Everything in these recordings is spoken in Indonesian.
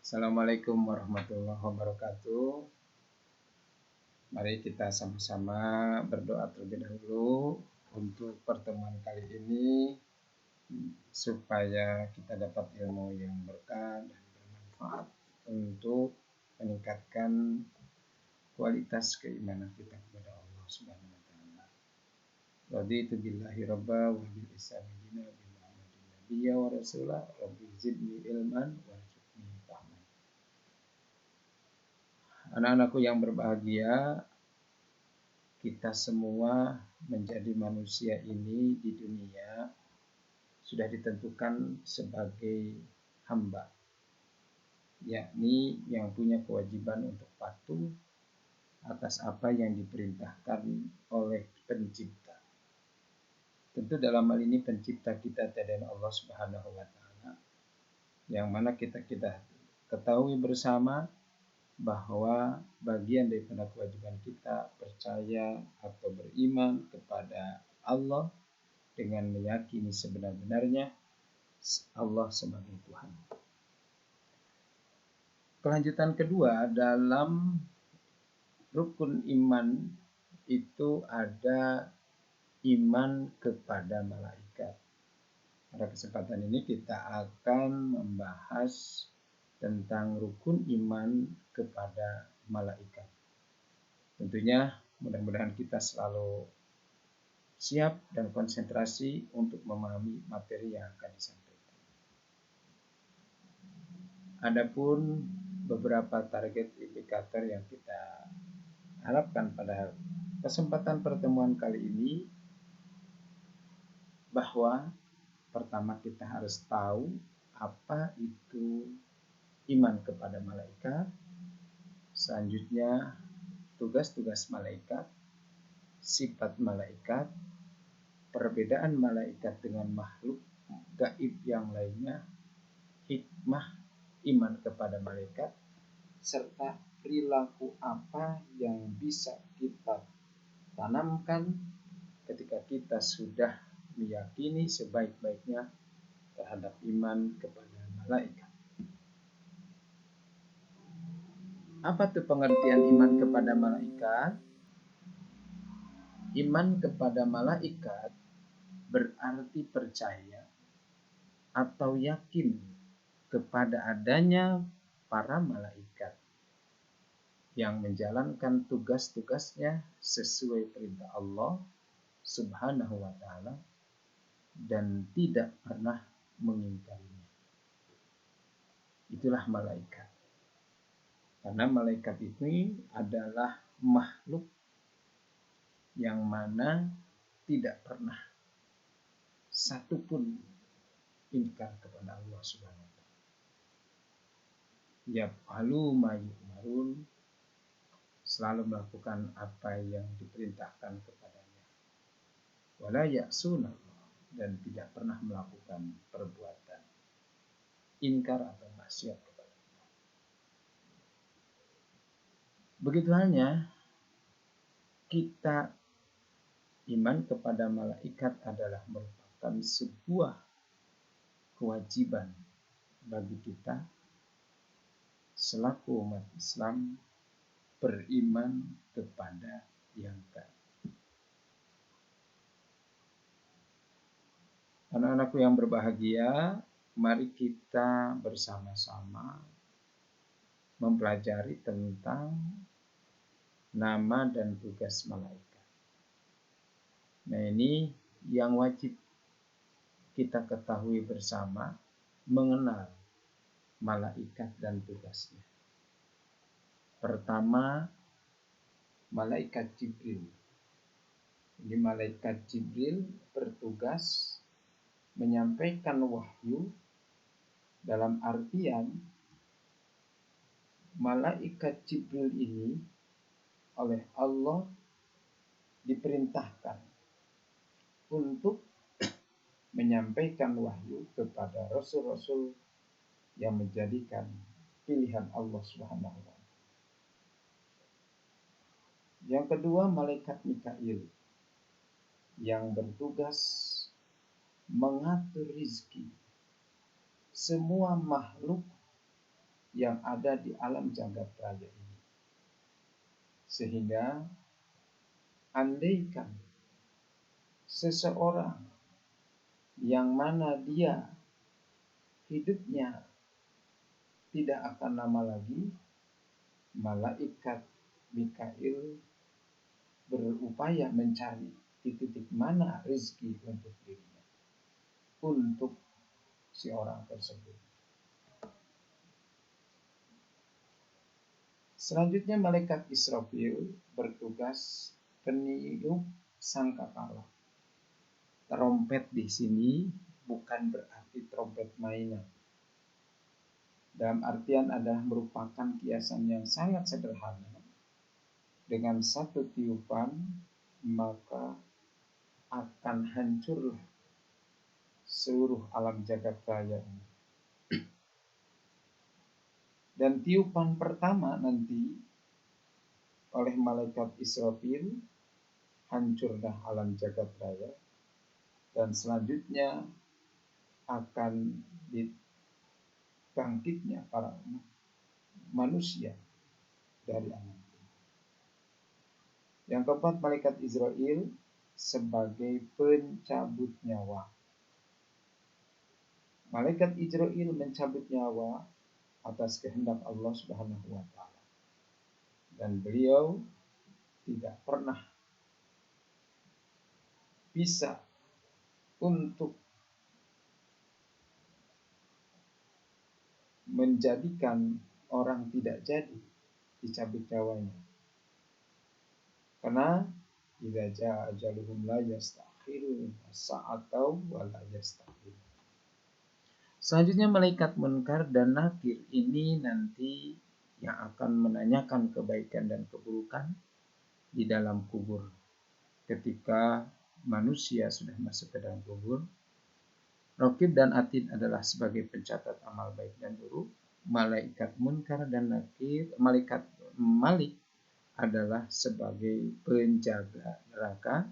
Assalamualaikum warahmatullahi wabarakatuh. Mari kita sama-sama berdoa terlebih dahulu untuk pertemuan kali ini, supaya kita dapat ilmu yang berkah dan bermanfaat untuk meningkatkan kualitas keimanan kita kepada Allah Subhanahu wa taala. Raditu billahi rabba wa bil islami dina bi Muhammadin nabiyya wa rasulah rabbi zidni ilman warzuqni fahman. Anak-anakku yang berbahagia, kita semua menjadi manusia ini di dunia sudah ditentukan sebagai hamba, yakni yang punya kewajiban untuk patuh atas apa yang diperintahkan oleh pencipta. Tentu dalam hal ini pencipta kita adalah Allah Subhanahu wa taala, yang mana kita ketahui bersama bahwa bagian daripada kewajiban kita percaya atau beriman kepada Allah dengan meyakini sebenar-benarnya Allah sebagai Tuhan. Kelanjutan kedua dalam rukun iman itu ada iman kepada malaikat. Pada kesempatan ini kita akan membahas tentang rukun iman kepada malaikat. Tentunya mudah-mudahan kita selalu siap dan konsentrasi untuk memahami materi yang akan disampaikan. Adapun beberapa target indikator yang kita harapkan pada kesempatan pertemuan kali ini, bahwa pertama kita harus tahu apa itu iman kepada malaikat, selanjutnya tugas-tugas malaikat, sifat malaikat, perbedaan malaikat dengan makhluk gaib yang lainnya, hikmah iman kepada malaikat, serta perilaku apa yang bisa kita tanamkan ketika kita sudah meyakini sebaik-baiknya terhadap iman kepada malaikat. Apa tuh pengertian iman kepada malaikat? Iman kepada malaikat berarti percaya atau yakin kepada adanya para malaikat yang menjalankan tugas-tugasnya sesuai perintah Allah Subhanahu wa taala dan tidak pernah mengingkarinya. Itulah malaikat. Karena malaikat ini adalah makhluk yang mana tidak pernah satupun ingkar kepada Allah Subhanahu wa taala. Yaf'alu ma yu'marun, selalu melakukan apa yang diperintahkan kepadanya. Wala ya'sunallah, dan tidak pernah melakukan perbuatan ingkar atau maksiat kepada Allah. Begitu halnya kita iman kepada malaikat adalah merupakan sebuah kewajiban bagi kita selaku umat Islam beriman kepada yang gaib. Anak-anakku yang berbahagia, mari kita bersama-sama mempelajari tentang nama dan tugas malaikat. Nah, ini yang wajib kita ketahui bersama, mengenal malaikat dan tugasnya. Pertama, malaikat Jibril. Jadi malaikat Jibril bertugas menyampaikan wahyu, dalam artian malaikat Jibril ini oleh Allah diperintahkan untuk menyampaikan wahyu kepada rasul-rasul yang menjadikan pilihan Allah Subhanahu wa taala. Yang kedua, malaikat Mikail yang bertugas mengatur rizki semua makhluk yang ada di alam jagat raya ini. Sehingga andaikan seseorang yang mana dia hidupnya tidak akan lama lagi, malaikat Mikail berupaya mencari di titik mana rezeki untuk dirinya, untuk si orang tersebut. Selanjutnya malaikat Israfil bertugas peniup sangkakala. Trompet di sini bukan berarti trompet mainan. Dalam artian adalah merupakan kiasan yang sangat sederhana. Dengan satu tiupan maka akan hancurlah seluruh alam jagat raya ini. Dan tiupan pertama nanti oleh malaikat Israfil hancurlah alam jagat raya, dan selanjutnya akan dibangkitnya para manusia dari alam. Yang keempat, malaikat Israel sebagai pencabut nyawa. Malaikat Israel mencabut nyawa atas kehendak Allah Subhanahu wa taala. Dan beliau tidak pernah bisa untuk menjadikan orang tidak jadi dicabut nyawanya. Karena idza jaa ajaluhum la yastakhirun sa'atau wa la yastakhirun. Selanjutnya malaikat Munkar dan Nakir ini nanti yang akan menanyakan kebaikan dan keburukan di dalam kubur. Ketika manusia sudah masuk ke dalam kubur, Raqib dan Atid adalah sebagai pencatat amal baik dan buruk. Malaikat Munkar dan Nakir, malaikat Malik adalah sebagai penjaga neraka,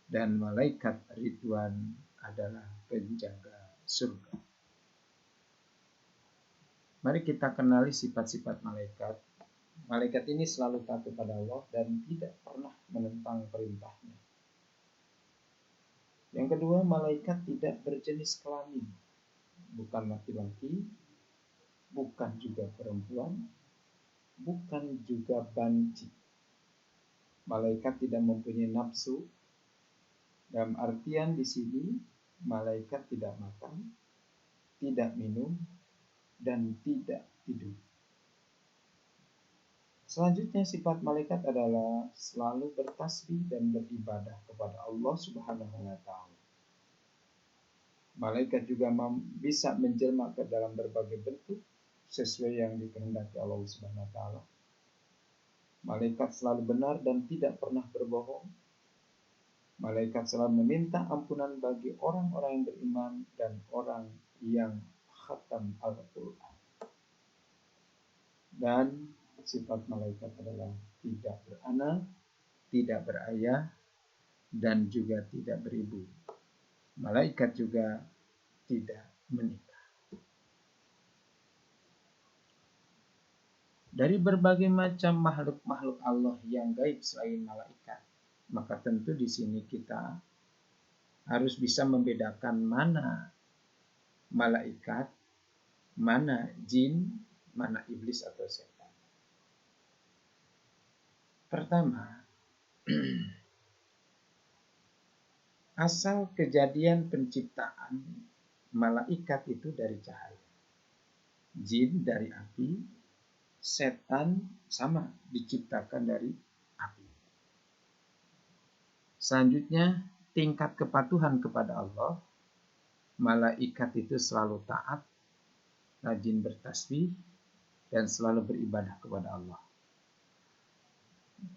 dan malaikat Ridwan adalah penjaga surga. Mari kita kenali sifat-sifat malaikat. Malaikat ini selalu taat kepada Allah dan tidak pernah menentang perintahnya. Yang kedua, malaikat tidak berjenis kelamin, bukan laki-laki, bukan juga perempuan, bukan juga banci. Malaikat tidak mempunyai nafsu. Dalam artian di sini malaikat tidak makan, tidak minum, dan tidak tidur. Selanjutnya sifat malaikat adalah selalu bertasbih dan beribadah kepada Allah Subhanahu wa taala. Malaikat juga bisa menjelma ke dalam berbagai bentuk sesuai yang dikehendaki Allah Subhanahu wa taala. Malaikat selalu benar dan tidak pernah berbohong. Malaikat selalu meminta ampunan bagi orang-orang yang beriman dan orang yang khatam Al-Quran. Dan sifat malaikat adalah tidak beranak, tidak berayah, dan juga tidak beribu. Malaikat juga tidak menikah. Dari berbagai macam makhluk-makhluk Allah yang gaib selain malaikat, maka tentu di sini kita harus bisa membedakan mana malaikat, mana jin, mana iblis atau setan. Pertama, asal kejadian penciptaan malaikat itu dari cahaya, jin dari api, setan sama diciptakan dari api. Selanjutnya, tingkat kepatuhan kepada Allah. Malaikat itu selalu taat, rajin bertasbih, dan selalu beribadah kepada Allah.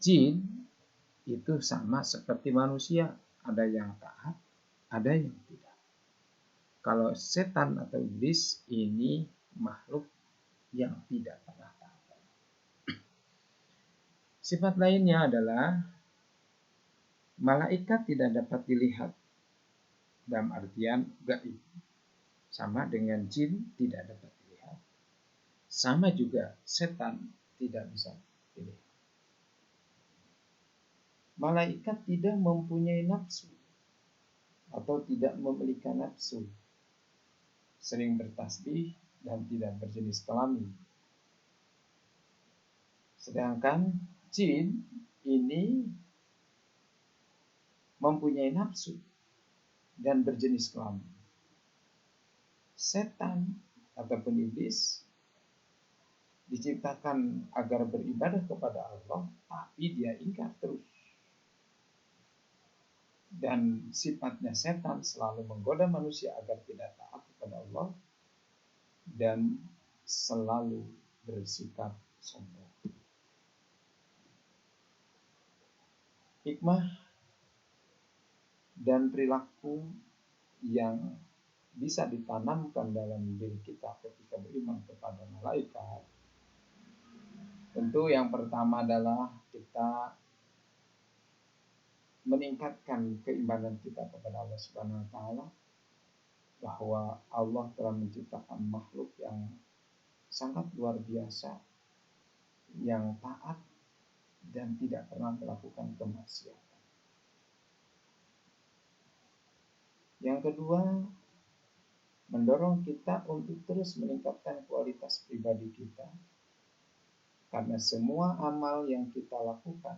Jin itu sama seperti manusia, ada yang taat, ada yang tidak. Kalau setan atau iblis ini makhluk yang tidak pernah taat. Sifat lainnya adalah malaikat tidak dapat dilihat dalam artian gaib, sama dengan jin tidak dapat dilihat. Sama juga setan tidak bisa pilih. Malaikat tidak mempunyai nafsu atau tidak memiliki nafsu, sering bertasbih dan tidak berjenis kelamin. Sedangkan jin ini mempunyai nafsu dan berjenis kelamin. Setan ataupun iblis diciptakan agar beribadah kepada Allah, tapi dia ingkar terus. Dan sifatnya setan selalu menggoda manusia agar tidak taat kepada Allah dan selalu bersikap sombong. Hikmah dan perilaku yang bisa ditanamkan dalam diri kita ketika beriman kepada malaikat, tentu yang pertama adalah kita meningkatkan keimanan kita kepada Allah Subhanahu wa taala, bahwa Allah telah menciptakan makhluk yang sangat luar biasa, yang taat dan tidak pernah melakukan kemaksiatan. Yang kedua, mendorong kita untuk terus meningkatkan kualitas pribadi kita, karena semua amal yang kita lakukan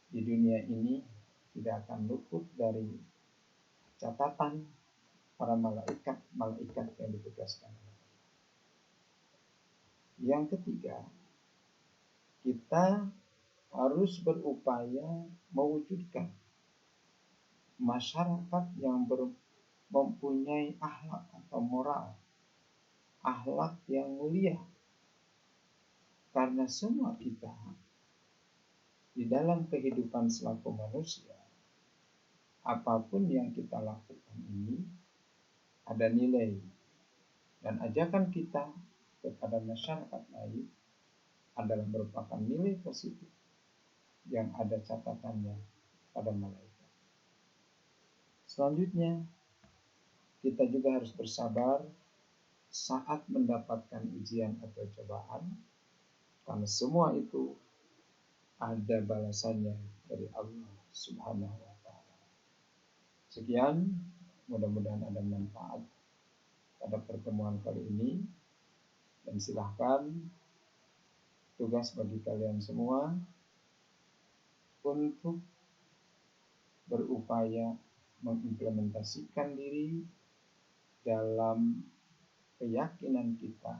di dunia ini tidak akan luput dari catatan para malaikat yang ditugaskan. Yang ketiga, kita harus berupaya mewujudkan masyarakat yang mempunyai akhlak atau moral, akhlak yang mulia, karena semua kita di dalam kehidupan selaku manusia, apapun yang kita lakukan ini ada nilai, dan ajakan kita kepada masyarakat lain adalah merupakan nilai positif yang ada catatannya pada malaikat. Selanjutnya, kita juga harus bersabar saat mendapatkan ujian atau cobaan, karena semua itu ada balasannya dari Allah Subhanahu wa taala. Sekian, mudah-mudahan ada manfaat pada pertemuan kali ini, dan silahkan tugas bagi kalian semua untuk berupaya mengimplementasikan diri dalam keyakinan kita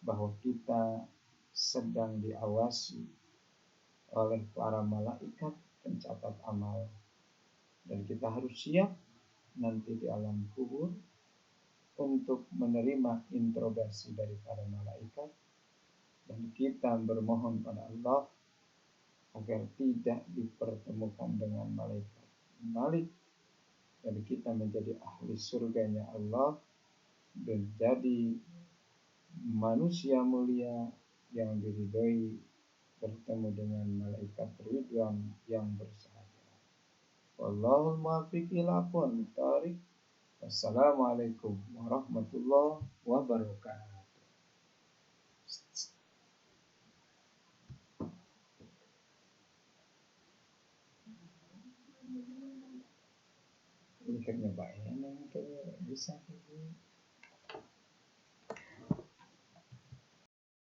bahwa kita sedang diawasi oleh para malaikat pencatat amal, dan kita harus siap nanti di alam kubur untuk menerima interogasi dari para malaikat, dan kita bermohon pada Allah agar tidak dipertemukan dengan malaikat Malik, dan kita menjadi ahli surganya Allah, menjadi manusia mulia yang diridhoi, bertemu dengan malaikat Ridwan yang bersahaja. Wallahul muwaffiq ila aqwamit thoriq. Wassalamualaikum warahmatullahi wabarakatuh. Ini kayaknya banyak yang bisa.